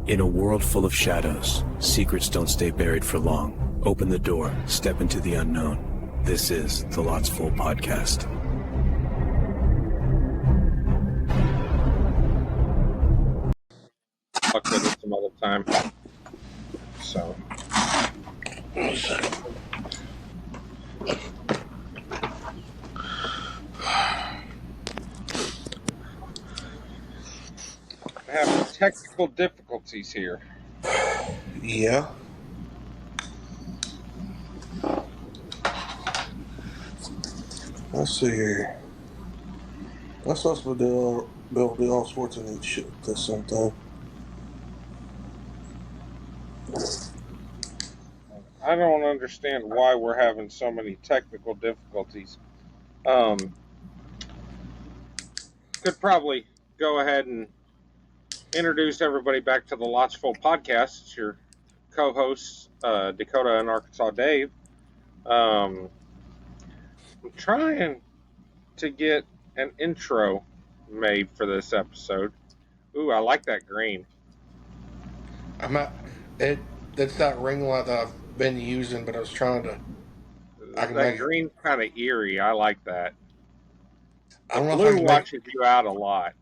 In a world full of shadows, secrets don't stay buried for long. Open the door, step into the unknown. This is the Lots Full Podcast. Fuck with it some other time. So. I have technical difficulties here. Yeah. Let's see here. I'm supposed to be able to do all sorts of neat shit with this sometime. I don't understand why we're having so many technical difficulties. Could probably go ahead and introduce everybody back to the Lots Full Podcast. It's your co-hosts, Dakota and Arkansas Dave. I'm trying to get an intro made for this episode. Ooh, I like that green. That's that ring light that I've been using, but I was trying to. That green's kind of eerie. I like that. I don't know blue watches you out a lot.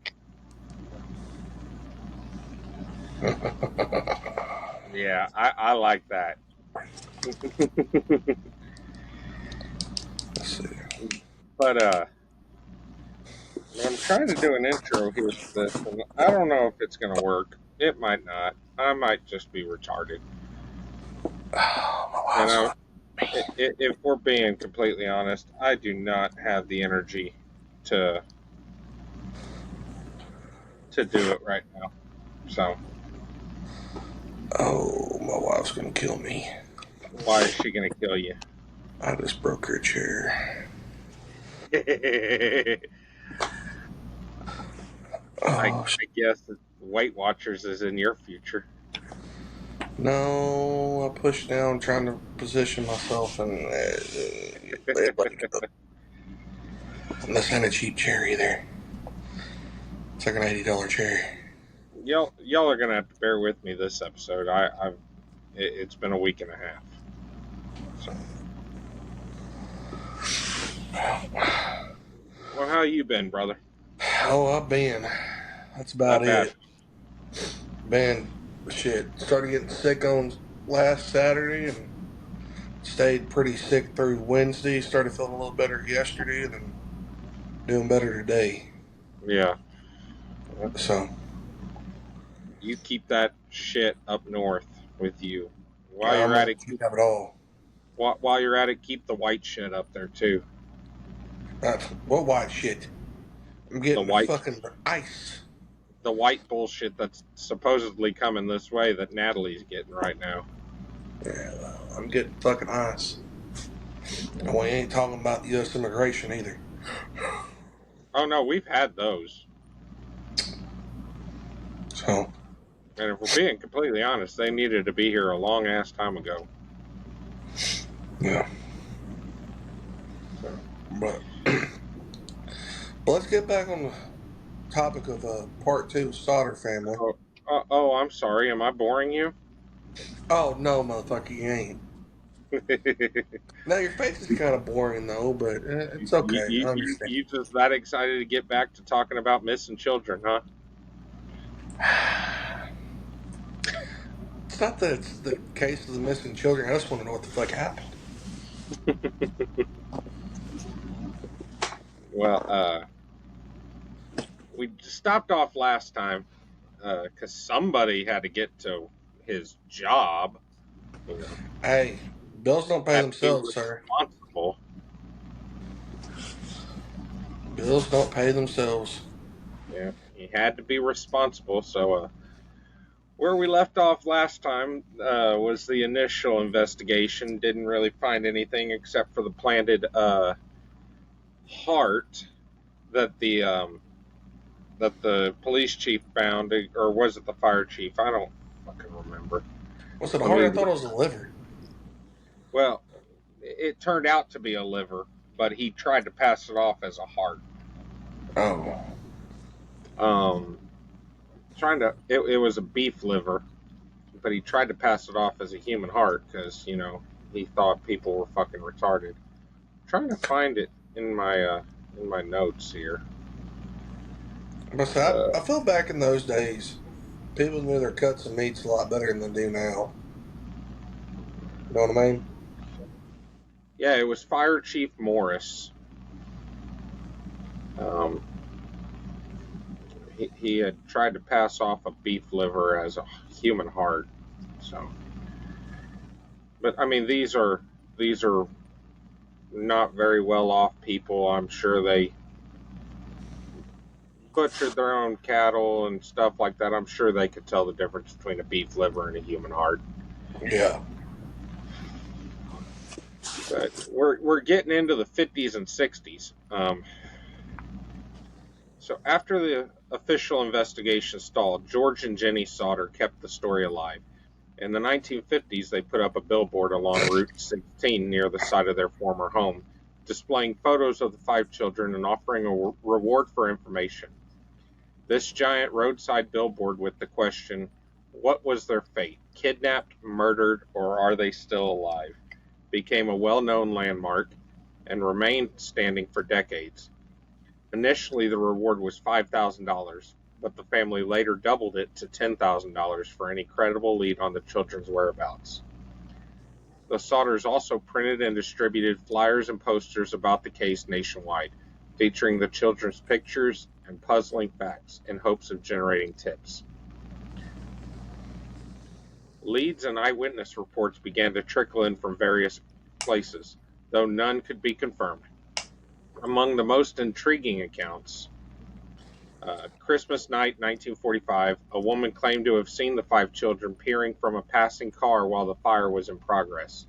Yeah, I like that. Let's see. But I'm trying to do an intro here for this, and I don't know if it's going to work. It might not. I might just be retarded. If we're being completely honest, I do not have the energy to do it right now. So. Oh, my wife's going to kill me. Why is she going to kill you? I just broke her chair. I guess Weight Watchers is in your future. No, I pushed down trying to position myself, and this ain't a cheap chair either. It's like an $80 chair. Y'all are gonna have to bear with me this episode. It's been a week and a half. So. Well, how you been, brother? Oh, I've been. That's about it. Man, shit. Started getting sick on last Saturday and stayed pretty sick through Wednesday. Started feeling a little better yesterday and then doing better today. Yeah. So. You keep that shit up north with you. While you're at it, keep it all. While you're at it, keep the white shit up there too. What white shit? I'm getting the fucking ice. The white bullshit that's supposedly coming this way that Natalie's getting right now. Yeah, I'm getting fucking ice. And we ain't talking about U.S. immigration either. Oh no, we've had those. So. And if we're being completely honest, they needed to be here a long ass time ago. Yeah. But let's get back on the topic of part 2 of Sodder family. Oh, I'm sorry. Am I boring you? Oh, no, motherfucker, you ain't. Now, your face is kind of boring, though, but it's okay. I understand. You just that excited to get back to talking about missing children, huh? It's not that it's the case of the missing children. I just want to know what the fuck happened. Well, we stopped off last time because somebody had to get to his job. Hey, bills don't pay themselves, sir. Responsible. Bills don't pay themselves. Yeah, he had to be responsible. So, where we left off last time was the initial investigation. Didn't really find anything except for the planted heart that the police chief found, or was it the fire chief? I don't fucking remember. Was it a heart? I thought it was a liver. Well, it turned out to be a liver, but he tried to pass it off as a heart. Oh. It was a beef liver, but he tried to pass it off as a human heart because, you know, he thought people were fucking retarded. I'm trying to find it in my notes here. But I feel back in those days, people knew their cuts of meats a lot better than they do now. You know what I mean? Yeah, it was Fire Chief Morris. He had tried to pass off a beef liver as a human heart. So, but I mean, these are not very well off people. I'm sure they butchered their own cattle and stuff like that. I'm sure they could tell the difference between a beef liver and a human heart. Yeah. But we're getting into the 50s and 60s. So after the official investigation stalled, George and Jenny Sodder kept the story alive. In the 1950s, they put up a billboard along Route 16 near the site of their former home, displaying photos of the 5 children and offering a reward for information. This giant roadside billboard with the question, "What was their fate? Kidnapped, murdered, or are they still alive?" became a well-known landmark and remained standing for decades. Initially, the reward was $5,000, but the family later doubled it to $10,000 for any credible lead on the children's whereabouts. The Sodders also printed and distributed flyers and posters about the case nationwide, featuring the children's pictures and puzzling facts in hopes of generating tips. Leads and eyewitness reports began to trickle in from various places, though none could be confirmed. Among the most intriguing accounts, Christmas night 1945, a woman claimed to have seen the 5 children peering from a passing car while the fire was in progress.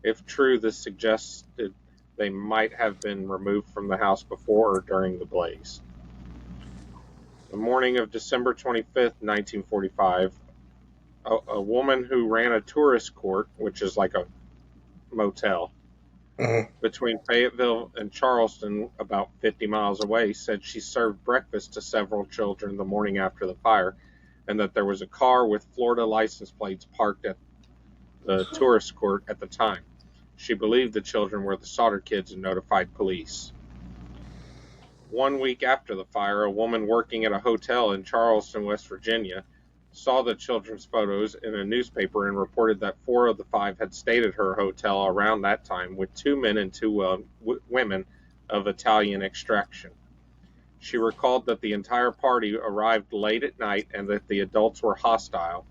If true, this suggested they might have been removed from the house before or during the blaze. The morning of December 25th, 1945, a woman who ran a tourist court, which is like a motel, between Fayetteville and Charleston, about 50 miles away, said she served breakfast to several children the morning after the fire, and that there was a car with Florida license plates parked at the tourist court at the time. She believed the children were the Sauter kids and notified police. 1 week after the fire, a woman working at a hotel in Charleston, West Virginia, saw the children's photos in a newspaper and reported that 4 of the 5 had stayed at her hotel around that time with 2 men and 2 women of Italian extraction. She recalled that the entire party arrived late at night and that the adults were hostile,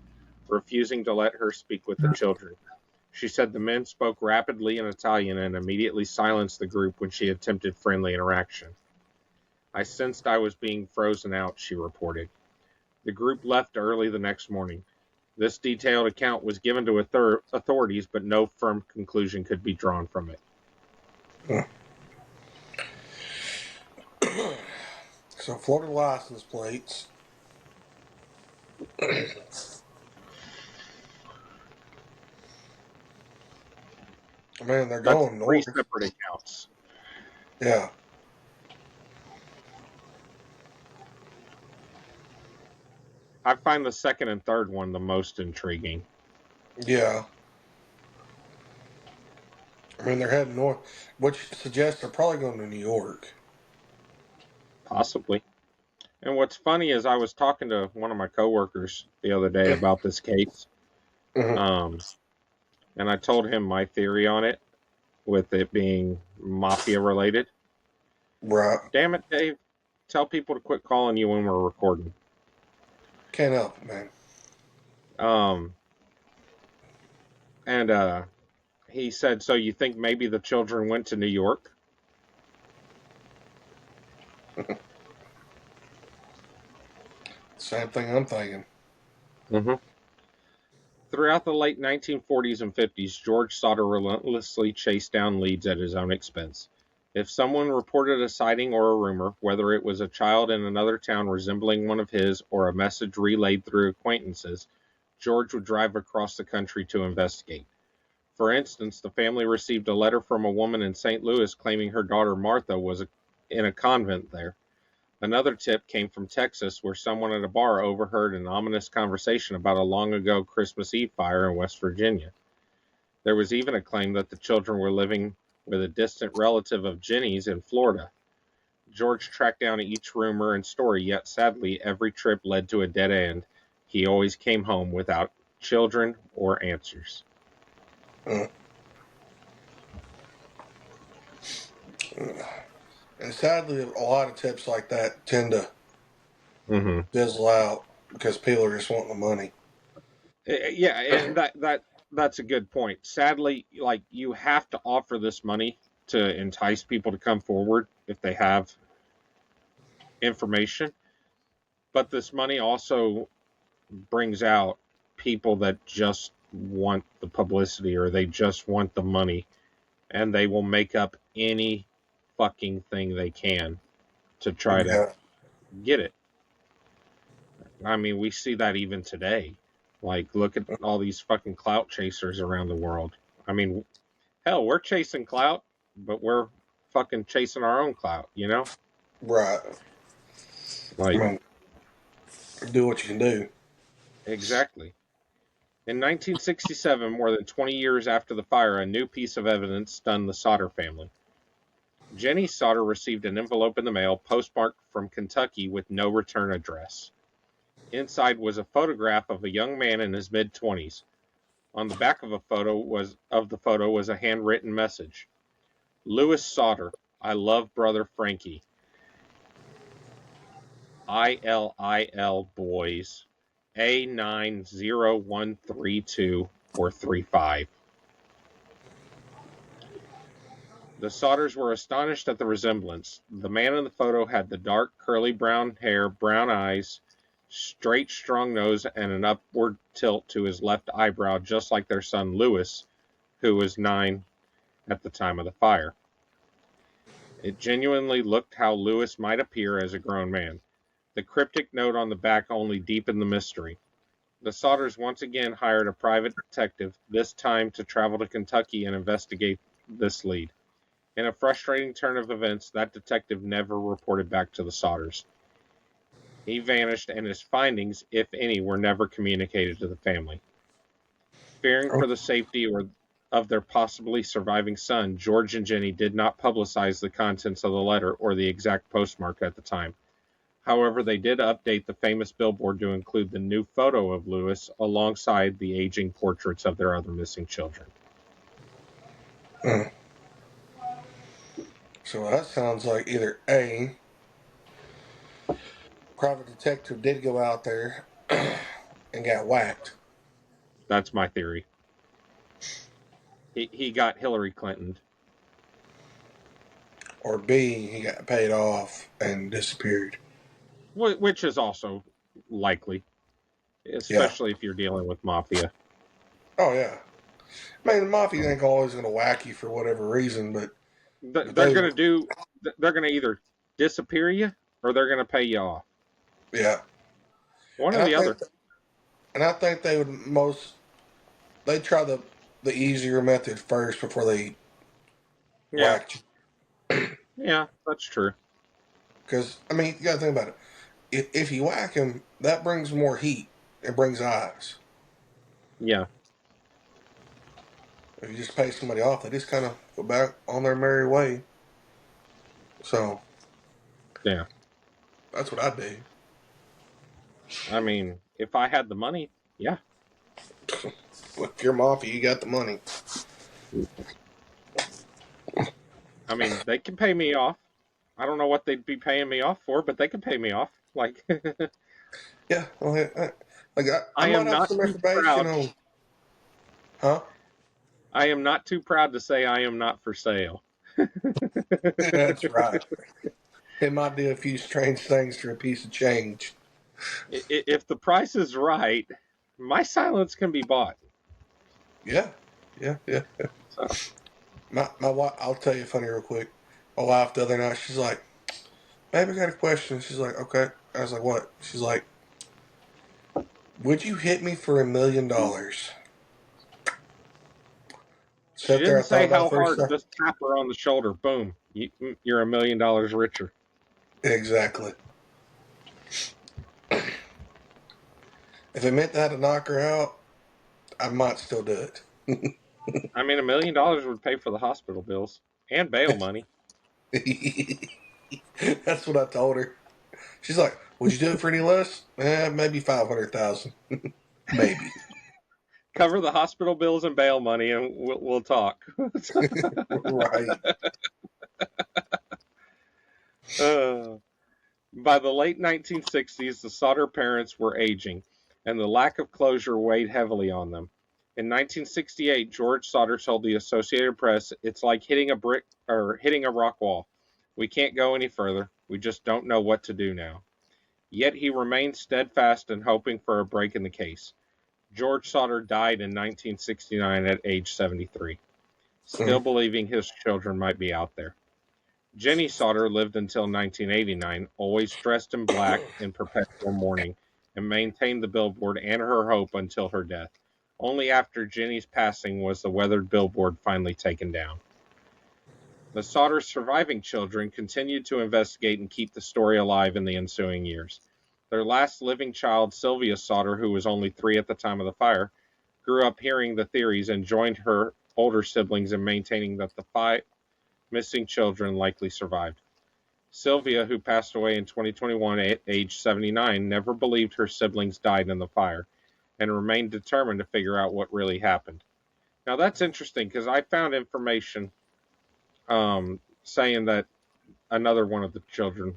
refusing to let her speak with the children. She said the men spoke rapidly in Italian and immediately silenced the group when she attempted friendly interaction. "I sensed I was being frozen out," she reported. The group left early the next morning. This detailed account was given to authorities, but no firm conclusion could be drawn from it. So Florida license plates. Man, they're going north. 3 separate accounts. Yeah. I find the second and third one the most intriguing. Yeah. I mean, they're heading north, which suggests they're probably going to New York. Possibly. And what's funny is I was talking to one of my coworkers the other day about this case. And I told him my theory on it, with it being mafia related. Right. Damn it, Dave. Tell people to quit calling you when we're recording. Can't help it, man. And he said, "So you think maybe the children went to New York?" Same thing I'm thinking. Throughout the late 1940s and 50s, George Sauter relentlessly chased down leads at his own expense. If someone reported a sighting or a rumor, whether it was a child in another town resembling one of his or a message relayed through acquaintances, George would drive across the country to investigate. For instance, the family received a letter from a woman in St. Louis claiming her daughter Martha was in a convent there. Another tip came from Texas, where someone at a bar overheard an ominous conversation about a long ago Christmas Eve fire in West Virginia. There was even a claim that the children were living with a distant relative of Jenny's in Florida. George tracked down each rumor and story, yet sadly every trip led to a dead end. He always came home without children or answers. And sadly, a lot of tips like that tend to fizzle out because people are just wanting the money. Yeah, and that's a good point. Sadly, like, you have to offer this money to entice people to come forward if they have information. But this money also brings out people that just want the publicity, or they just want the money, and they will make up any fucking thing they can to try to get it. I mean, we see that even today. Like, look at all these fucking clout chasers around the world. I mean, hell, we're chasing clout, but we're fucking chasing our own clout, you know? Right. Like, I mean, do what you can do. exactly. In 1967, more than 20 years after the fire, a new piece of evidence stunned the Sodder family. Jenny Sauter received an envelope in the mail postmarked from Kentucky with no return address. Inside was a photograph of a young man in his mid-20s. On the back of the photo was a handwritten message. Louis Sauter, I love brother Frankie. ILIL boys, A90132 or 35. The Sauters were astonished at the resemblance. The man in the photo had the dark, curly brown hair, brown eyes, straight, strong nose, and an upward tilt to his left eyebrow, just like their son Louis, who was 9 at the time of the fire. It genuinely looked how Louis might appear as a grown man. The cryptic note on the back only deepened the mystery. The Sauters once again hired a private detective, this time to travel to Kentucky and investigate this lead. In a frustrating turn of events, that detective never reported back to the Sauters. He vanished, and his findings, if any, were never communicated to the family. Fearing for the safety of their possibly surviving son, George and Jenny did not publicize the contents of the letter or the exact postmark at the time. However, they did update the famous billboard to include the new photo of Louis alongside the aging portraits of their other missing children. So that sounds like either A, private detective did go out there and got whacked. That's my theory. He got Hillary Clinton. Or B, he got paid off and disappeared. Which is also likely, especially if you're dealing with mafia. Oh, yeah. I mean, the mafia ain't always going to whack you for whatever reason, but they're going to either disappear you or they're going to pay you off. Yeah. One or the other. And I think they would they try the easier method first before they whack you. Yeah, that's true. Because, I mean, you got to think about it. If you whack him, that brings more heat. It brings eyes. Yeah. If you just pay somebody off, they just kind of go back on their merry way. So, yeah, that's what I do. I mean, if I had the money, yeah. If you're mafia, you got the money. I mean, they can pay me off. I don't know what they'd be paying me off for, but they can pay me off. Like, yeah, well, I am not too proud. Huh? I am not too proud to say I am not for sale. That's right. It might do a few strange things for a piece of change. If the price is right, my silence can be bought. Yeah. So. My wife, I'll tell you funny real quick. My wife the other night, she's like, "Babe, I got a question." She's like, "Okay." I was like, "What?" She's like, "Would you hit me for $1 million?" She didn't say how hard. Just tap her on the shoulder. Boom. You're $1 million richer. Exactly. If it meant that to knock her out, I might still do it. I mean, $1 million would pay for the hospital bills and bail money. That's what I told her. She's like, "Would you do it for any less?" Maybe 500,000. Maybe. Cover the hospital bills and bail money, and we'll talk. Right. By the late 1960s, the Sodder parents were aging, and the lack of closure weighed heavily on them. In 1968, George Sauter told the Associated Press, "It's like hitting a brick or hitting a rock wall. We can't go any further. We just don't know what to do now." Yet he remained steadfast in hoping for a break in the case. George Sauter died in 1969 at age 73, still believing his children might be out there. Jenny Sauter lived until 1989, always dressed in black in perpetual mourning, and maintained the billboard and her hope until her death. Only after Jenny's passing was the weathered billboard finally taken down. The Sauter's surviving children continued to investigate and keep the story alive in the ensuing years. Their last living child, Sylvia Sauter, who was only 3 at the time of the fire, grew up hearing the theories and joined her older siblings in maintaining that the 5 missing children likely survived. Sylvia, who passed away in 2021 at age 79, never believed her siblings died in the fire and remained determined to figure out what really happened. Now that's interesting because I found information saying that another one of the children,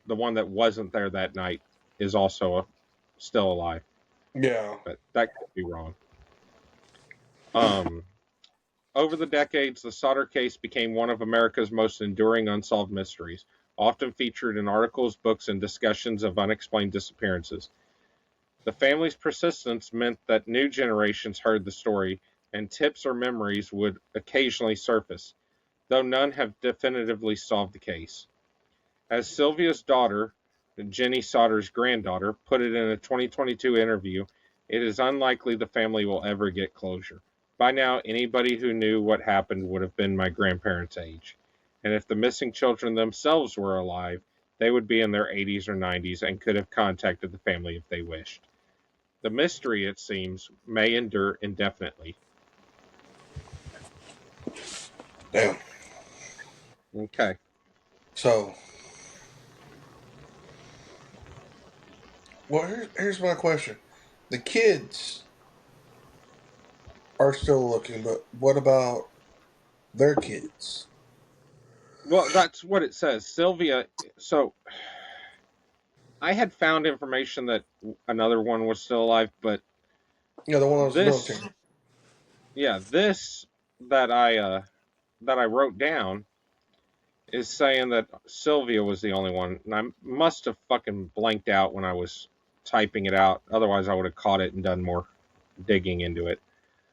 the one that wasn't there that night, is also still alive. Yeah. But that could be wrong. Over the decades, the Sauter case became one of America's most enduring unsolved mysteries, often featured in articles, books, and discussions of unexplained disappearances. The family's persistence meant that new generations heard the story, and tips or memories would occasionally surface, though none have definitively solved the case. As Sylvia's daughter, Jenny Sauter's granddaughter, put it in a 2022 interview, it is unlikely the family will ever get closure. By now, anybody who knew what happened would have been my grandparents' age. And if the missing children themselves were alive, they would be in their 80s or 90s and could have contacted the family if they wished. The mystery, it seems, may endure indefinitely. Damn. Okay. So, well, here's my question. The kids are still looking, but what about their kids? Well, that's what it says. Sylvia, so I had found information that another one was still alive, but Yeah, the one that was this, military. yeah, this that I wrote down is saying that Sylvia was the only one, and I must have fucking blanked out when I was typing it out. Otherwise, I would have caught it and done more digging into it.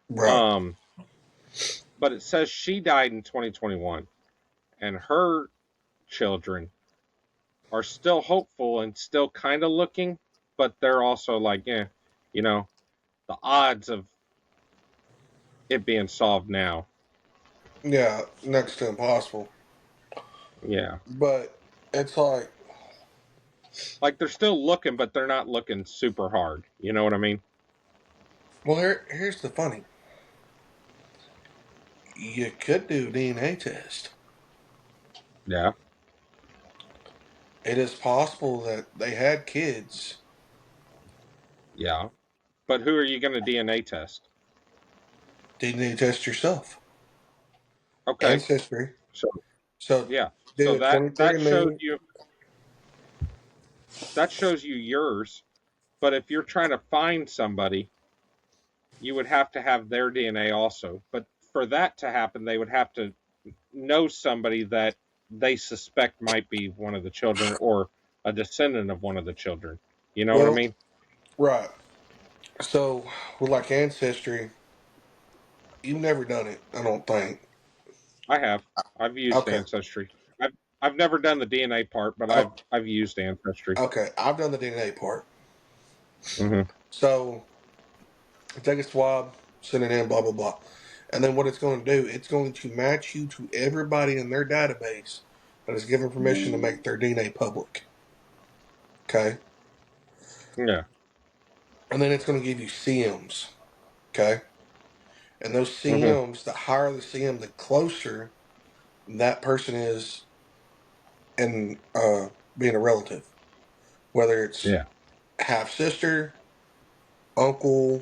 Right. But it says she died in 2021, and her children are still hopeful and still kind of looking, but they're also like, you know, the odds of it being solved now. Yeah, next to impossible. Yeah. But it's like they're still looking, but they're not looking super hard. You know what I mean? well, here's the funny. You could do a DNA test. Yeah. It is possible that they had kids. Yeah. But who are you going to DNA test? DNA test yourself. Okay. Ancestry. So yeah. Do So a that shows 23andMe. you yours. But if you're trying to find somebody, you would have to have their DNA also. But for that to happen, they would have to know somebody that they suspect might be one of the children or a descendant of one of the children. You know what I mean? Right. So, with like Ancestry, you've never done it, I don't think. I have. I've used Okay. Ancestry. I've never done the DNA part, but I've used Ancestry. Okay, I've done the DNA part. Mm-hmm. So, take a swab, send it in, blah, blah, blah. And then what it's going to do, it's going to match you to everybody in their database that is given permission to make their DNA public. Okay? Yeah. And then it's going to give you CMs. Okay? And those Mm-hmm. CMs, the higher the CM, the closer that person is in being a relative. Whether it's Yeah. half sister, uncle,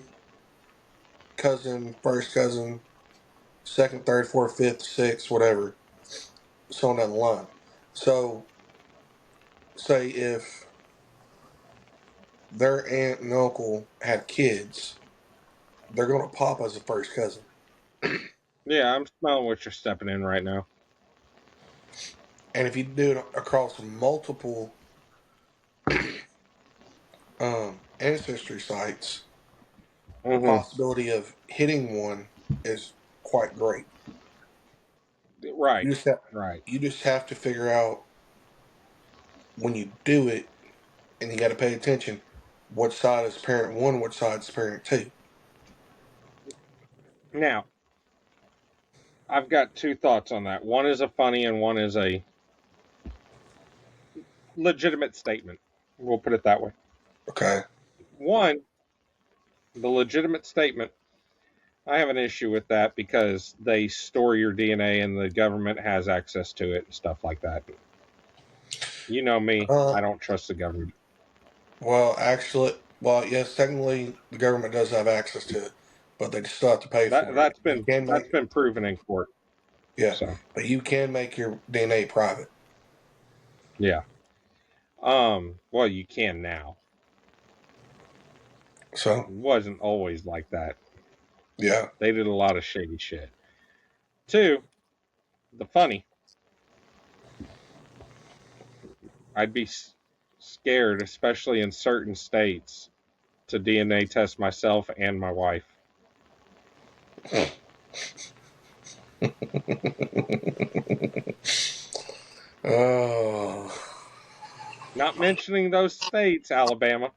cousin, first cousin, second, third, fourth, fifth, sixth, whatever, so on down the line. So, say if their aunt and uncle had kids, they're going to pop as a first cousin. Yeah, I'm smelling what you're stepping in right now. And if you do it across multiple ancestry sites, the Mm-hmm. possibility of hitting one is quite great. Right. You just have, Right. you just have to figure out when you do it, and you got to pay attention. What side is parent one? What side is parent two? Now, I've got two thoughts on that. One is a funny and one is a legitimate statement. We'll put it that way. Okay. One, the legitimate statement, I have an issue with that because they store your DNA and the government has access to it and stuff like that. You know me, Uh, I don't trust the government. yes, technically the government does have access to it, but they still have to pay That for it. that's been that's been proven in court. Yeah, So but you can make your DNA private. yeah. Well, you can now. So, It wasn't always like that. yeah. They did a lot of shady shit. Two, the funny, I'd be scared, especially in certain states, to DNA test myself and my wife. Oh, Not mentioning those states, Alabama.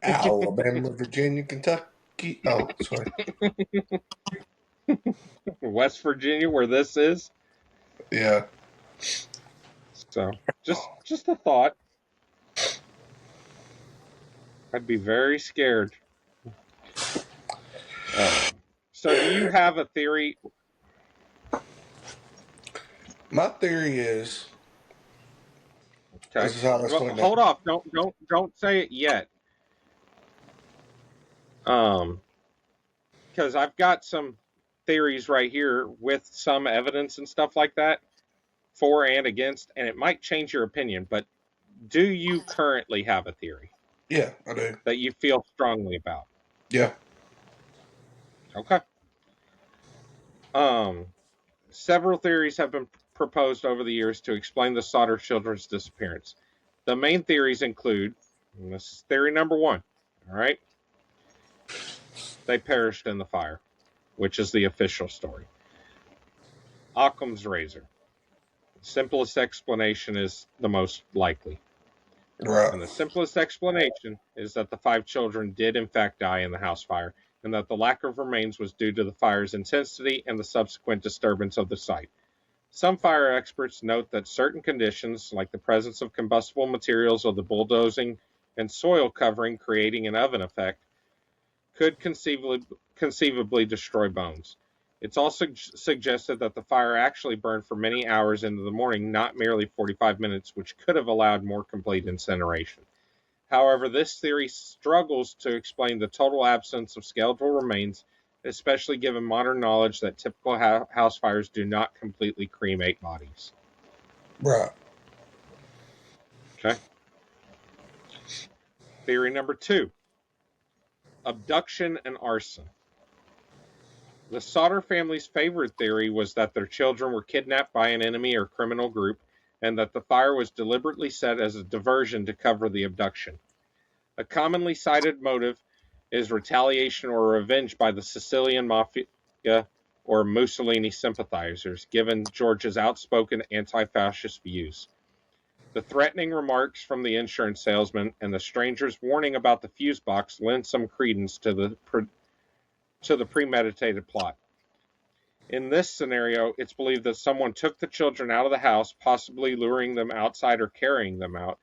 Alabama, Virginia, Kentucky. Oh, sorry. West Virginia, where this is. Yeah. So just a thought. I'd be very scared. So do you have a theory? My theory is Okay. this is how this Well, went down. hold off. Don't say it yet. Um, because I've got some theories right here with some evidence and stuff like that, for and against, and it might change your opinion. But do you currently have a theory Yeah, I do. that you feel strongly about? Yeah. Okay. Um, Several theories have been proposed over the years to explain the Sodder children's disappearance. The main theories include, and this is theory number one, all right? They perished in the fire, which is the official story. Occam's razor. The simplest explanation is the most likely. Right. And the simplest explanation is that the 5 children did in fact die in the house fire, and that the lack of remains was due to the fire's intensity and the subsequent disturbance of the site. Some fire experts note that certain conditions, like the presence of combustible materials of the bulldozing and soil covering creating an oven effect, could conceivably destroy bones. It's also suggested that the fire actually burned for many hours into the morning, not merely 45 minutes, which could have allowed more complete incineration. However, this theory struggles to explain the total absence of skeletal remains, especially given modern knowledge that typical house fires do not completely cremate bodies. Right. Okay. Theory number 2, abduction and arson. The Sauter family's favorite theory was that their children were kidnapped by an enemy or criminal group, and that the fire was deliberately set as a diversion to cover the abduction. A commonly cited motive is retaliation or revenge by the Sicilian mafia or Mussolini sympathizers, given George's outspoken anti-fascist views. The threatening remarks from the insurance salesman and the stranger's warning about the fuse box lend some credence to the premeditated plot. In this scenario, it's believed that someone took the children out of the house, possibly luring them outside or carrying them out,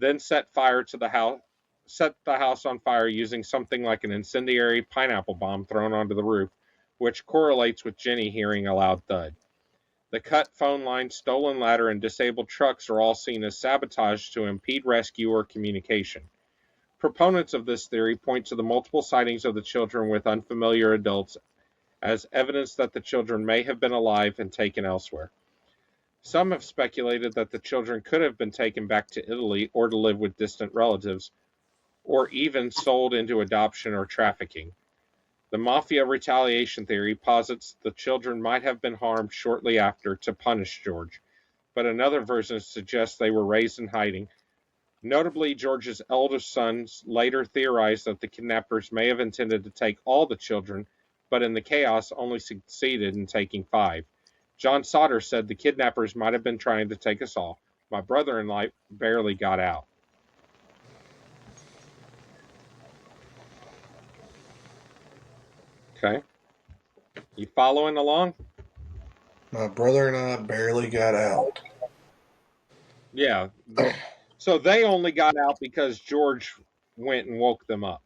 then set the house on fire using something like an incendiary pineapple bomb thrown onto the roof, which correlates with Jenny hearing a loud thud. The cut phone line, stolen ladder, and disabled trucks are all seen as sabotage to impede rescue or communication. Proponents of this theory point to the multiple sightings of the children with unfamiliar adults as evidence that the children may have been alive and taken elsewhere. Some have speculated that the children could have been taken back to Italy or to live with distant relatives, or even sold into adoption or trafficking. The mafia retaliation theory posits the children might have been harmed shortly after to punish George, but another version suggests they were raised in hiding. Notably, George's eldest sons later theorized that the kidnappers may have intended to take all the children, but in the chaos only succeeded in taking 5. John Sodder said the kidnappers might have been trying to take us all. My brother-in-law barely got out. Okay. You following along? My brother and I barely got out. Yeah. So they only got out because George went and woke them up.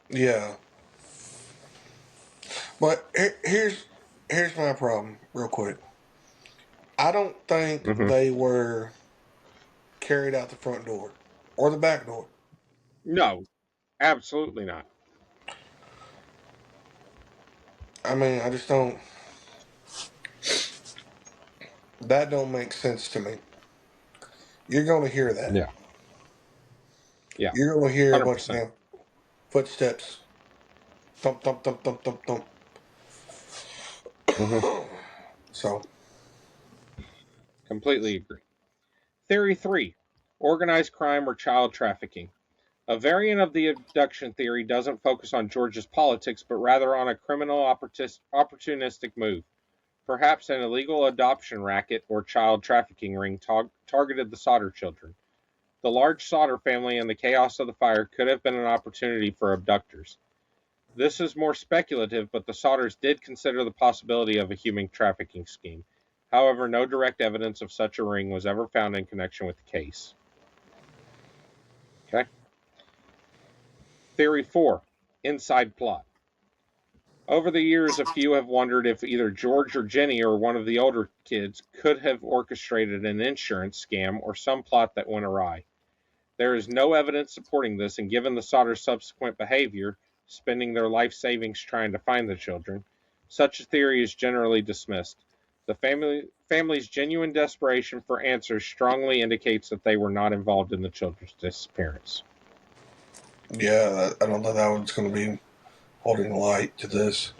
Yeah. But here's my problem, real quick. I don't think they were carried out the front door or the back door. No, absolutely not. I mean, I just don't. That don't make sense to me. You're going to hear that. Yeah. Yeah. You're going to hear 100%. a bunch of damn footsteps. Thump, thump, thump, thump, thump, thump. So. Completely agree. Theory 3. Organized crime or child trafficking. A variant of the abduction theory doesn't focus on George's politics, but rather on a criminal opportunistic move. Perhaps an illegal adoption racket or child trafficking ring targeted the Sauter children. The large Sauter family and the chaos of the fire could have been an opportunity for abductors. This is more speculative, but the Sauters did consider the possibility of a human trafficking scheme. However, no direct evidence of such a ring was ever found in connection with the case. Okay. Theory 4. Inside plot. Over the years, a few have wondered if either George or Jenny or one of the older kids could have orchestrated an insurance scam or some plot that went awry. There is no evidence supporting this, and given the Sauters' subsequent behavior, spending their life savings trying to find the children, such a theory is generally dismissed. The family's genuine desperation for answers strongly indicates that they were not involved in the children's disappearance. Yeah, I don't know that one's going to be holding light to this.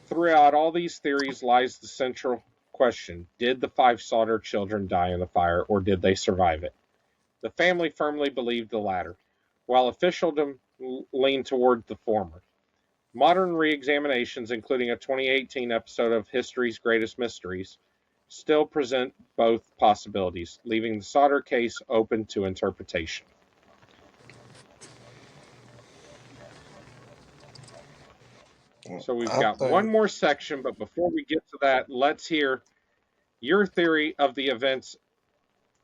Throughout all these theories lies the central question: did the 5 Sauter children die in the fire, or did they survive it? The family firmly believed the latter, while officialdom leaned toward the former. Modern re-examinations, including a 2018 episode of History's Greatest Mysteries, still present both possibilities, leaving the Sauter case open to interpretation. So we've got one more section, but before we get to that, let's hear your theory of the events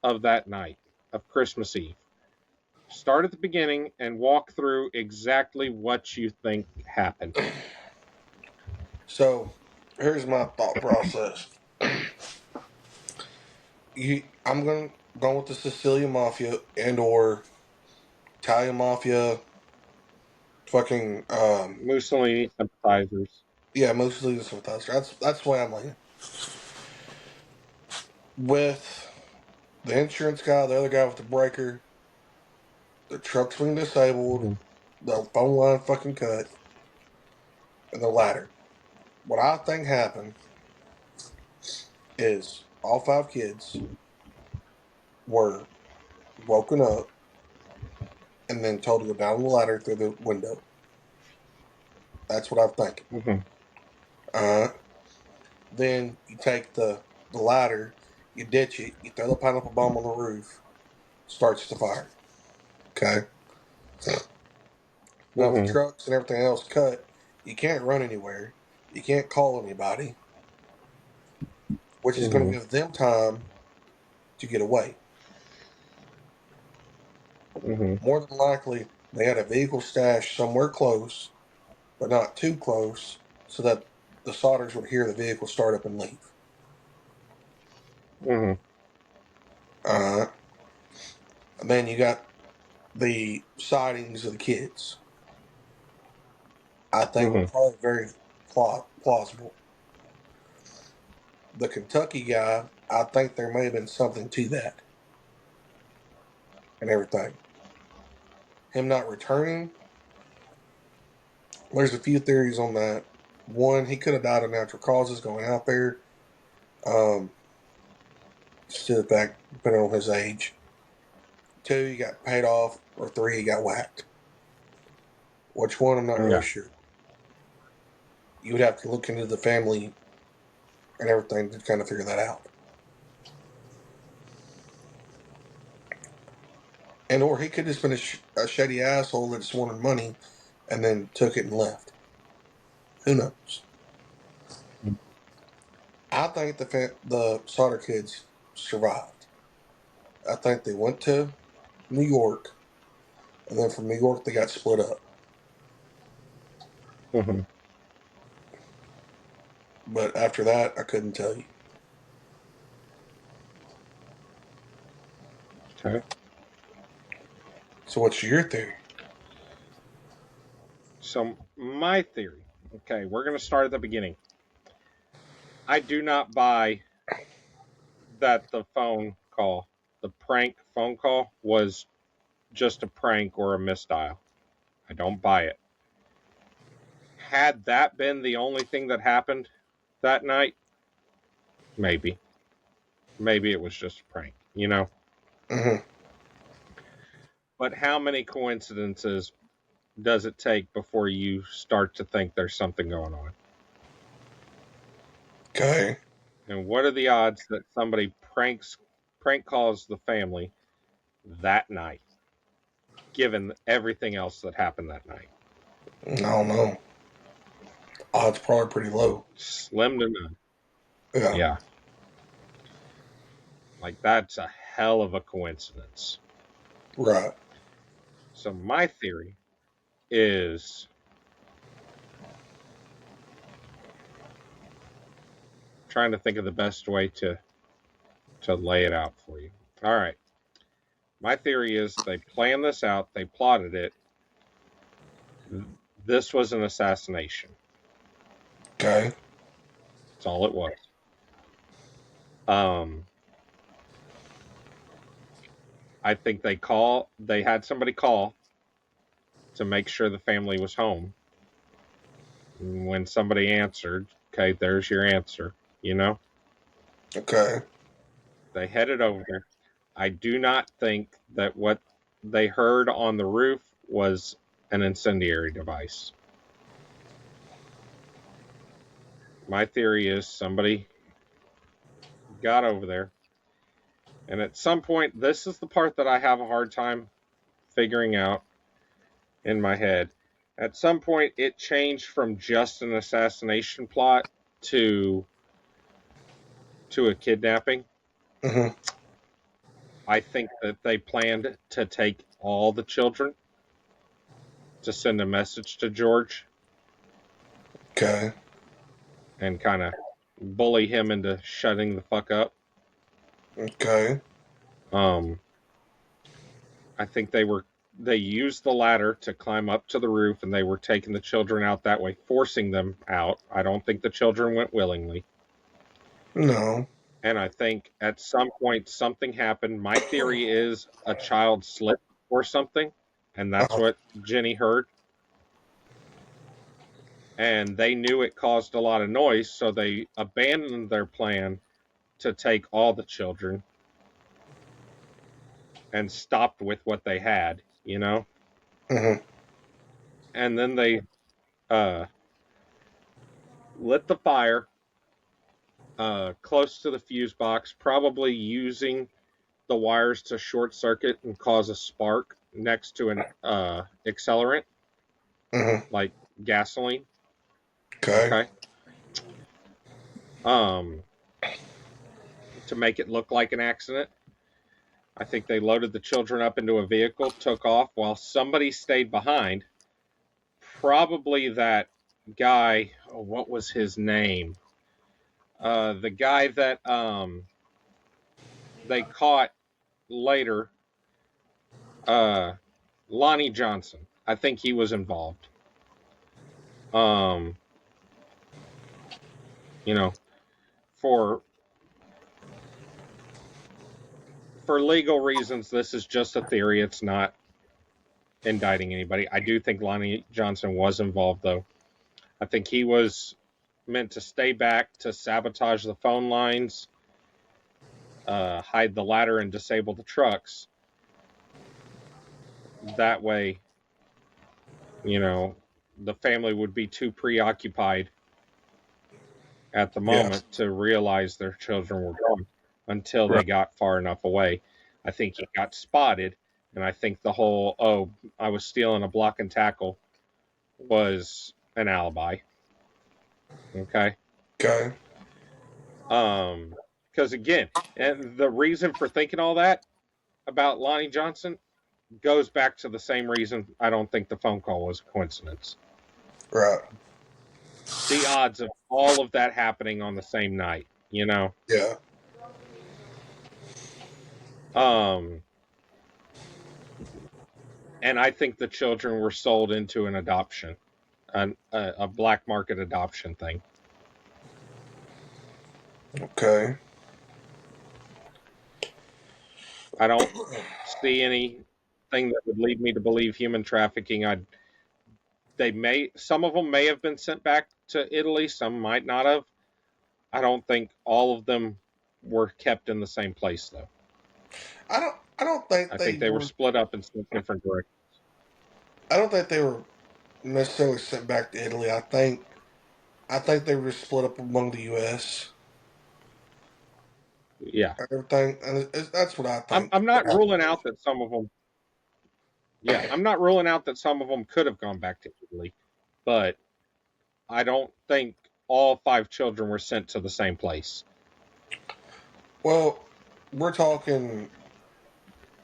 of that night, of Christmas Eve. Start at the beginning and walk through exactly what you think happened. So, here's my thought process. I'm going with the Sicilian Mafia and or Italian Mafia. Fucking Mussolini sympathizers. Yeah, Mussolini sympathizers. That's the way I'm leaning. With the insurance guy, the other guy with the breaker, the truck's being disabled, the phone line fucking cut, and the ladder. What I think happened is all 5 kids were woken up and then told to go down the ladder through the window. That's what I'm thinking. Then you take the ladder, you ditch it, you throw the pineapple bomb on the roof, starts the fire. Okay? Now, the trucks and everything else cut, you can't run anywhere. You can't call anybody, which is going to give them time to get away. More than likely, they had a vehicle stashed somewhere close, but not too close, so that the Sodders would hear the vehicle start up and leave. And then you got the sightings of the kids. I think were probably very plausible. The Kentucky guy, I think there may have been something to that and everything. Him not returning, there's a few theories on that. One, he could have died of natural causes going out there. Just to the fact, depending on his age. 2, he got paid off, or 3, he got whacked. Which one, I'm not really sure. You would have to look into the family and everything to kind of figure that out. And or he could have just been a shady asshole that just wanted money and then took it and left. Who knows? I think the Sauter kids survived. I think they went to New York, and then from New York they got split up. But after that, I couldn't tell you. Okay. So what's your theory? So my theory, okay, we're going to start at the beginning. I do not buy that the prank phone call was just a prank or a misdial. I don't buy it. Had that been the only thing that happened that night, maybe it was just a prank, you know? But how many coincidences does it take before you start to think there's something going on? Okay. And what are the odds that somebody prank calls the family that night, given everything else that happened that night? I don't know. Odds probably pretty low. Slim to none. Yeah. Like, that's a hell of a coincidence. Right. So my theory is trying to think of the best way to lay it out for you. All right. My theory is they planned this out. They plotted it. This was an assassination. Okay. That's all it was. I think they had somebody call to make sure the family was home. And when somebody answered, okay, there's your answer, you know? Okay. They headed over there. I do not think that what they heard on the roof was an incendiary device. My theory is somebody got over there, and at some point, this is the part that I have a hard time figuring out in my head. At some point, it changed from just an assassination plot to a kidnapping. I think that they planned to take all the children to send a message to George. Okay. And kind of bully him into shutting the fuck up. Okay. I think they used the ladder to climb up to the roof, and they were taking the children out that way, forcing them out. I don't think the children went willingly. No. And I think at some point something happened. My theory is a child slipped or something, and that's what Jenny heard. And they knew it caused a lot of noise, so they abandoned their plan to take all the children and stopped with what they had, you know? And then they lit the fire close to the fuse box, probably using the wires to short circuit and cause a spark next to an accelerant, like gasoline. Okay. To make it look like an accident. I think they loaded the children up into a vehicle, took off while somebody stayed behind. Probably that guy, what was his name? The guy that they caught later, Lonnie Johnson. I think he was involved. You know, for legal reasons, this is just a theory. It's not indicting anybody. I do think Lonnie Johnson was involved, though. I think he was meant to stay back to sabotage the phone lines, hide the ladder, and disable the trucks. That way, the family would be too preoccupied at the moment to realize their children were gone until they got far enough away. I think he got spotted, and I think the whole, I was stealing a block and tackle was an alibi. Okay. Because again, and the reason for thinking all that about Lonnie Johnson goes back to the same reason I don't think the phone call was a coincidence. Right. The odds of all of that happening on the same night, Yeah. And I think the children were sold into an adoption, a black market adoption thing. Okay. I don't see anything that would lead me to believe human trafficking. Some of them may have been sent back to Italy, some might not have. I don't think all of them were kept in the same place, though. I don't think I think they were split up in some different directions. I don't think they were necessarily sent back to Italy. I think they were split up among the U.S. Yeah. Everything, and that's what I think. I'm not ruling out that some of them. Yeah, I'm not ruling out that some of them could have gone back to Italy, but I don't think all 5 children were sent to the same place. Well, we're talking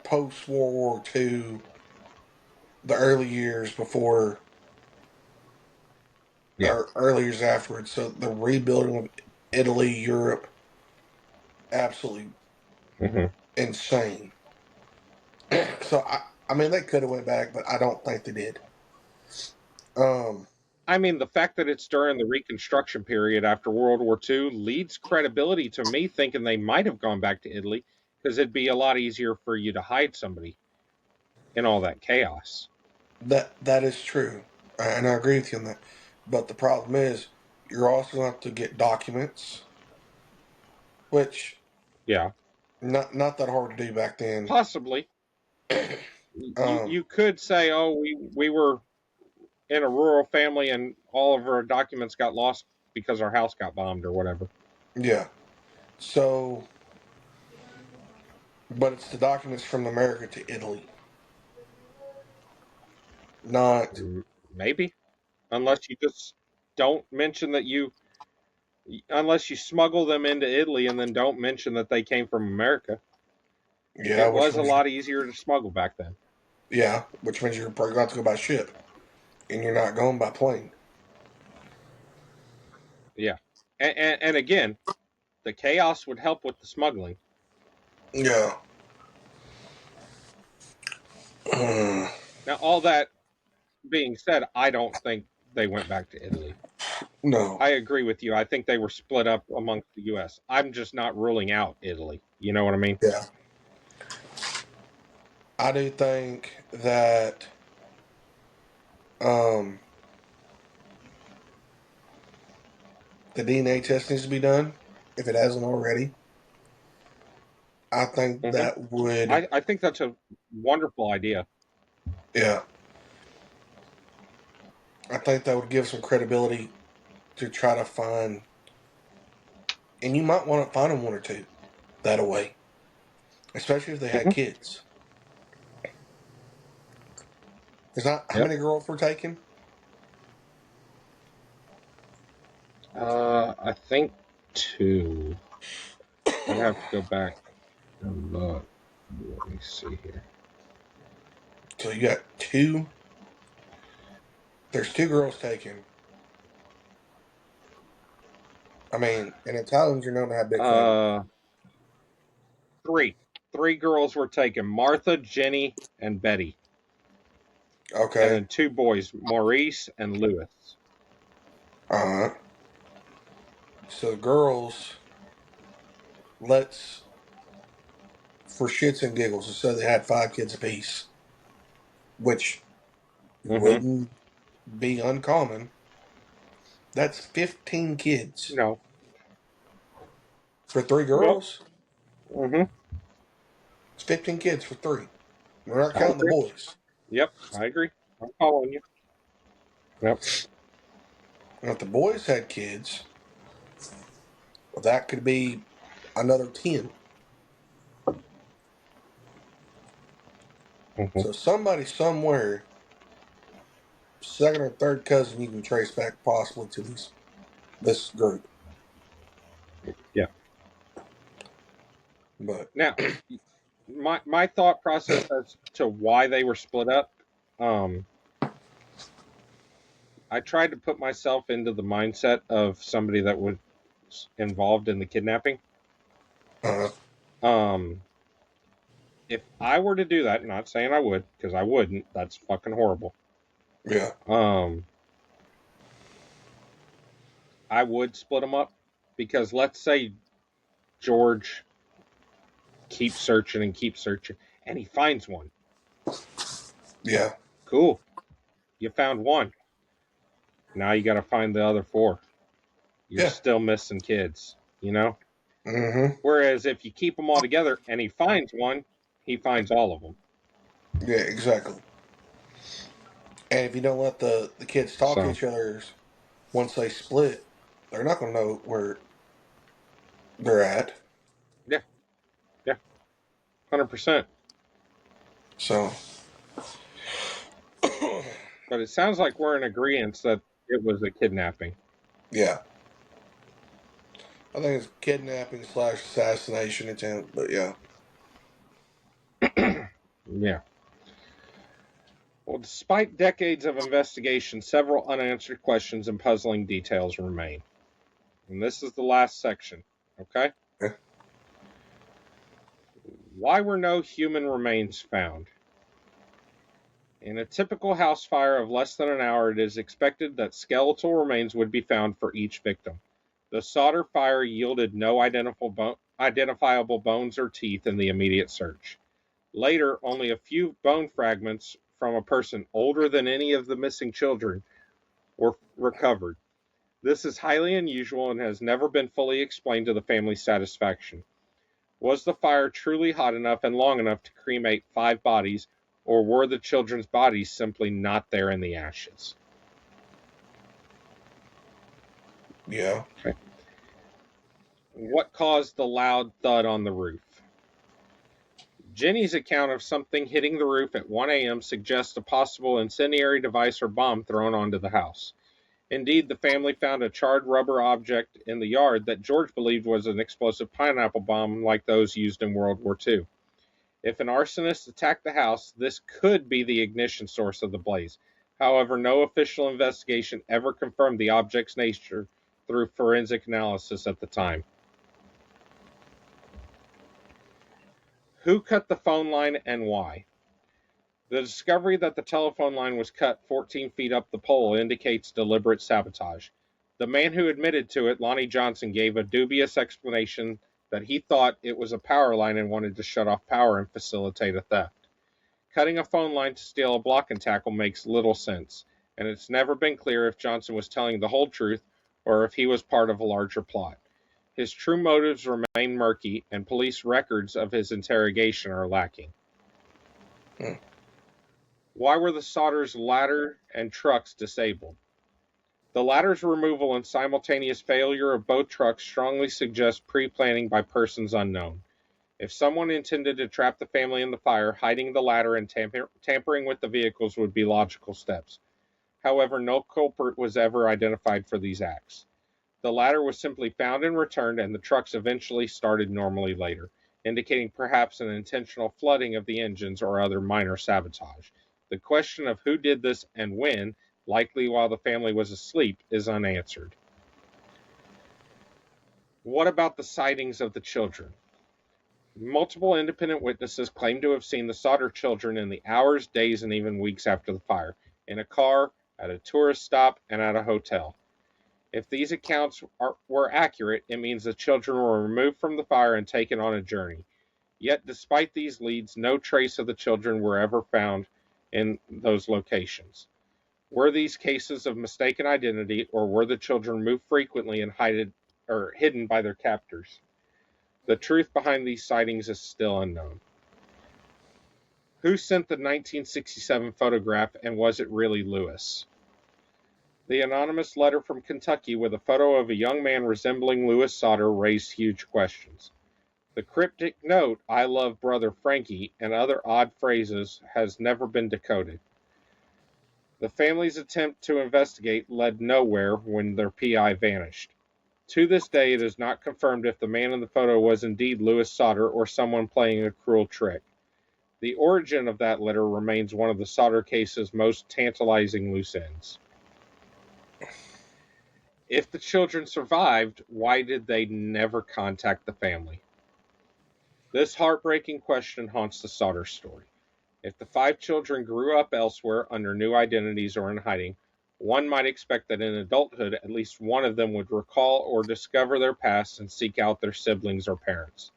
post-World War II, the early years before, or early years afterwards. So the rebuilding of Italy, Europe, absolutely insane. So I mean, they could have went back, but I don't think they did. I mean, the fact that it's during the Reconstruction period after World War II leads credibility to me thinking they might have gone back to Italy, because it'd be a lot easier for you to hide somebody in all that chaos. That is true, and I agree with you on that. But the problem is, you're also going to have to get documents, which not that hard to do back then. Possibly. You could say, we were in a rural family and all of our documents got lost because our house got bombed or whatever. Yeah. So, but it's the documents from America to Italy. Not. Maybe. Unless you just don't mention that unless you smuggle them into Italy and then don't mention that they came from America. Yeah. It was a lot easier to smuggle back then. Yeah, which means you're probably going to have to go by ship. And you're not going by plane. Yeah. And again, the chaos would help with the smuggling. Yeah. Now, all that being said, I don't think they went back to Italy. No. I agree with you. I think they were split up amongst the U.S. I'm just not ruling out Italy. You know what I mean? Yeah. I do think that the DNA test needs to be done, if it hasn't already. I think that would... I think that's a wonderful idea. Yeah. I think that would give some credibility to try to find... And you might want to find them one or two that away. Especially if they had kids. Is that how many girls were taken? I think 2. I'd have to go back and look. Let me see here. So you got two. There's two girls taken. I mean, and Italians are known to have big families. Three girls were taken: Martha, Jenny, and Betty. And Okay. then two boys, Maurice and Louis. Uh-huh. So the girls, let's, for shits and giggles, so they had 5 kids apiece, which Mm-hmm. wouldn't be uncommon. That's 15 kids No. for 3 Nope. girls. Mm-hmm. It's 15 kids for 3. We're not I counting the agree. boys. Yep, I agree. I'm following you. Yep. And if the boys had kids, well, that could be another 10. Mm-hmm. So somebody somewhere, second or third cousin, you can trace back possibly to this group. Yeah. But Now, my thought process as to why they were split up, I tried to put myself into the mindset of somebody that was involved in the kidnapping. uh, Um, if I were to do that, not saying I would, because I wouldn't, that's fucking horrible. yeah, I would split them up, because let's say George keeps searching and he finds one. yeah, Cool. You found one. Now you got to find the other 4. You're yeah. still missing kids, you know? Mm-hmm. Whereas if you keep them all together and he finds one, he finds all of them. Yeah, exactly. And if you don't let the kids talk to So, each other once they split, they're not going to know where they're at. yeah, yeah, 100%. So, But it sounds like we're in agreement that it was a kidnapping. yeah. I think it's kidnapping / assassination attempt, but yeah. Yeah. Well, despite decades of investigation, several unanswered questions and puzzling details remain. And this is the last section, okay? Yeah. Why were no human remains found? In a typical house fire of less than an hour, it is expected that skeletal remains would be found for each victim. The Sodder fire yielded no identifiable bones or teeth in the immediate search. Later, only a few bone fragments from a person older than any of the missing children were recovered. This is highly unusual and has never been fully explained to the family's satisfaction. Was the fire truly hot enough and long enough to cremate 5 bodies, or were the children's bodies simply not there in the ashes? Yeah. Okay. What caused the loud thud on the roof? Jenny's account of something hitting the roof at 1 a.m. suggests a possible incendiary device or bomb thrown onto the house. Indeed, the family found a charred rubber object in the yard that George believed was an explosive pineapple bomb like those used in World War II. If an arsonist attacked the house, this could be the ignition source of the blaze. However, no official investigation ever confirmed the object's nature through forensic analysis at the time. Who cut the phone line and why? The discovery that the telephone line was cut 14 feet up the pole indicates deliberate sabotage. The man who admitted to it, Lonnie Johnson, gave a dubious explanation that he thought it was a power line and wanted to shut off power and facilitate a theft. Cutting a phone line to steal a block and tackle makes little sense, and it's never been clear if Johnson was telling the whole truth or if he was part of a larger plot. His true motives remain murky, and police records of his interrogation are lacking. Why were the Sauter's ladder and trucks disabled? The ladder's removal and simultaneous failure of both trucks strongly suggest pre-planning by persons unknown. If someone intended to trap the family in the fire, hiding the ladder and tampering with the vehicles would be logical steps. However, no culprit was ever identified for these acts. The ladder was simply found and returned, and the trucks eventually started normally later. indicating perhaps an intentional flooding of the engines or other minor sabotage. The question of who did this and when, likely while the family was asleep, is unanswered. What about the sightings of the children? Multiple independent witnesses claim to have seen the Sodder children in the hours, days, and even weeks after the fire, in a car, at a tourist stop, and at a hotel. If these accounts were accurate, it means the children were removed from the fire and taken on a journey. Yet, despite these leads, no trace of the children were ever found in those locations. Were these cases of mistaken identity, or were the children moved frequently and hidden by their captors? The truth behind these sightings is still unknown. Who sent the 1967 photograph, and was it really Lewis? The anonymous letter from Kentucky with a photo of a young man resembling Lewis Sauter raised huge questions. The cryptic note, "I love brother Frankie," and other odd phrases has never been decoded. The family's attempt to investigate led nowhere when their PI vanished. To this day, it is not confirmed if the man in the photo was indeed Lewis Sauter or someone playing a cruel trick. The origin of that letter remains one of the Sauter case's most tantalizing loose ends. If the children survived, why did they never contact the family? This heartbreaking question haunts the Sauter story. If the 5 children grew up elsewhere under new identities or in hiding, one might expect that in adulthood at least one of them would recall or discover their past and seek out their siblings or parents.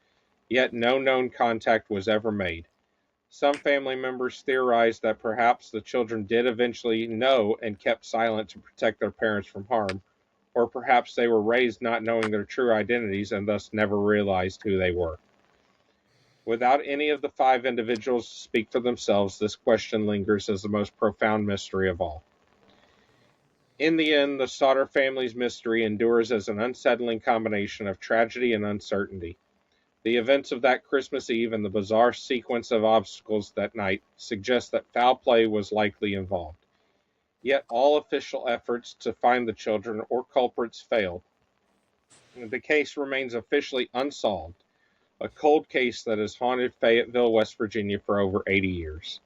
Yet no known contact was ever made. Some family members theorized that perhaps the children did eventually know and kept silent to protect their parents from harm, or perhaps they were raised not knowing their true identities and thus never realized who they were. Without any of the 5 individuals to speak for themselves, this question lingers as the most profound mystery of all. In the end, the Sauter family's mystery endures as an unsettling combination of tragedy and uncertainty. The events of that Christmas Eve and the bizarre sequence of obstacles that night suggest that foul play was likely involved. Yet all official efforts to find the children or culprits failed. The case remains officially unsolved, a cold case that has haunted Fayetteville, West Virginia for over 80 years.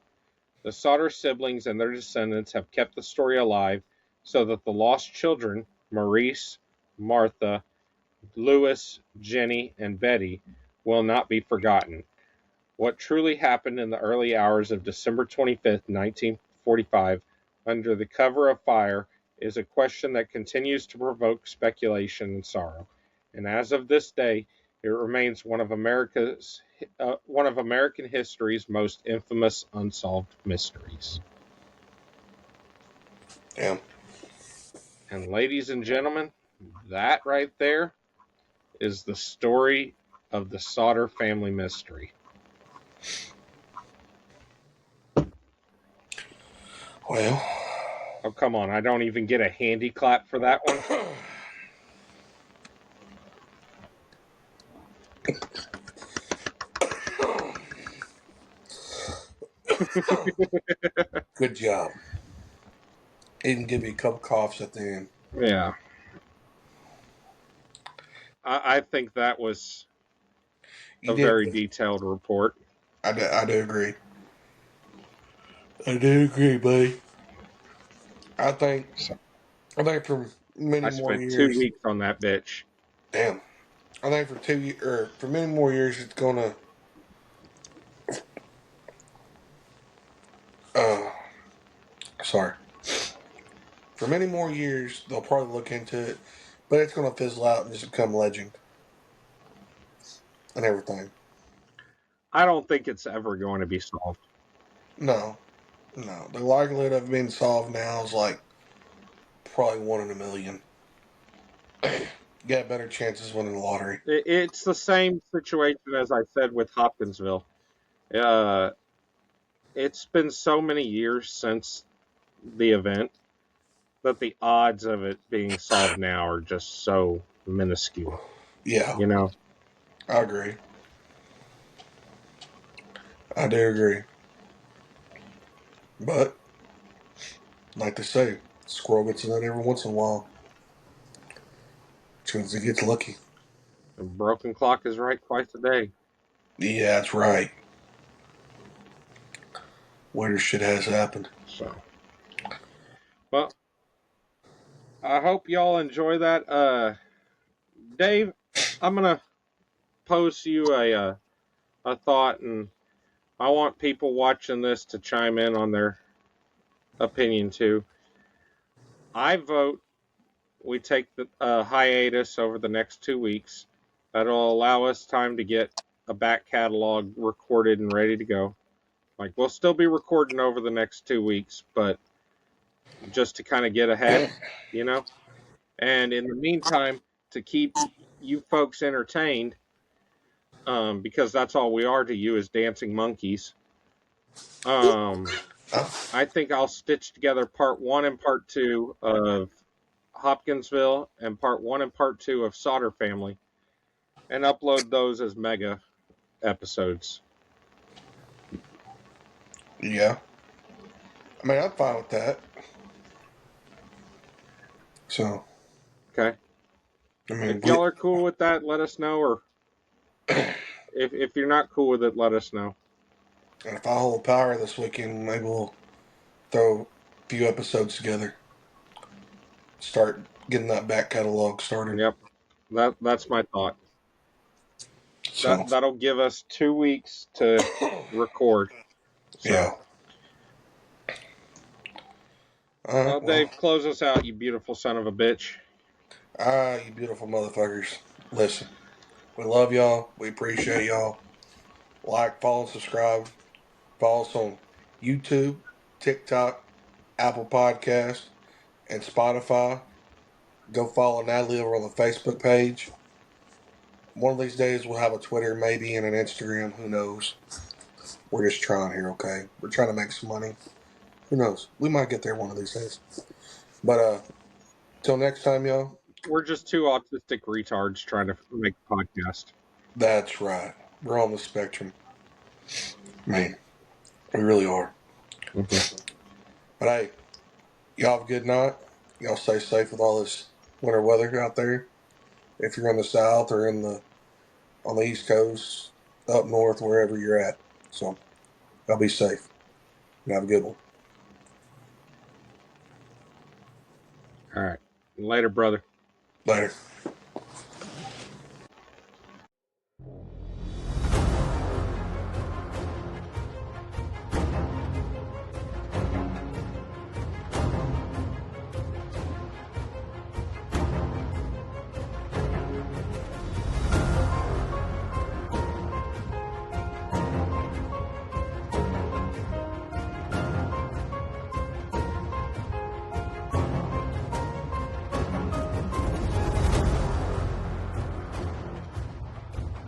The Sauter siblings and their descendants have kept the story alive so that the lost children, Maurice, Martha, Louis, Jenny, and Betty, will not be forgotten. What truly happened in the early hours of December 25, 1945, under the cover of fire, is a question that continues to provoke speculation and sorrow. And as of this day, it remains one of American history's most infamous unsolved mysteries. Yeah. And ladies and gentlemen, that right there is the story of the Sauter family mystery. Well. Oh, come on. I don't even get a handy clap for that one. Good job. Even give you a couple coughs at the end. Yeah. I think that was a very detailed report. I do agree. I do agree, buddy. I think for many more years. I spent 2 weeks on that bitch. Damn. I think for many more years it's gonna sorry. For many more years they'll probably look into it, but it's gonna fizzle out and just become legend. And everything. I don't think it's ever going to be solved. No. The likelihood of being solved now is like probably 1 in a million. You got better chances winning the lottery. It's the same situation as I said with Hopkinsville. It's been so many years since the event that the odds of it being solved now are just so minuscule. Yeah. You know? I agree. I do agree. But, like they say, squirrel gets a nut every once in a while. As soon as he gets lucky. A broken clock is right twice a day. Yeah, that's right. Weirder shit has happened. So, well, I hope y'all enjoy that. Dave, I'm gonna pose you a thought, and I want people watching this to chime in on their opinion too. I vote we take the hiatus over the next 2 weeks. That'll allow us time to get a back catalog recorded and ready to go. Like, we'll still be recording over the next 2 weeks, but just to kind of get ahead, you know? And in the meantime, to keep you folks entertained, because that's all we are to you as dancing monkeys, I think I'll stitch together part 1 and part 2 of Hopkinsville and part 1 and part 2 of Sodder Family and upload those as mega episodes. Yeah. I mean, I'm fine with that. So. Okay. I mean, If y'all are cool with that, let us know. Or if you're not cool with it, let us know. And if I hold power this weekend, maybe we'll throw a few episodes together. Start getting that back catalog started. Yep. That's my thought. So. That'll give us 2 weeks to record. So. Yeah. Well, Dave, close us out, you beautiful son of a bitch. You beautiful motherfuckers. Listen, we love y'all. We appreciate y'all. Like, follow, and subscribe. Follow us on YouTube, TikTok, Apple Podcast, and Spotify. Go follow Natalie over on the Facebook page. One of these days we'll have a Twitter, maybe, and an Instagram. Who knows? We're just trying here, okay? We're trying to make some money. Who knows? We might get there one of these days. But till next time, y'all. We're just two autistic retards trying to make a podcast. That's right. We're on the spectrum. Man, we really are. Mm-hmm. But hey, y'all have a good night. Y'all stay safe with all this winter weather out there. If you're in the south or on the east coast, up north, wherever you're at. So y'all be safe. And have a good one. All right. Later, brother. Later.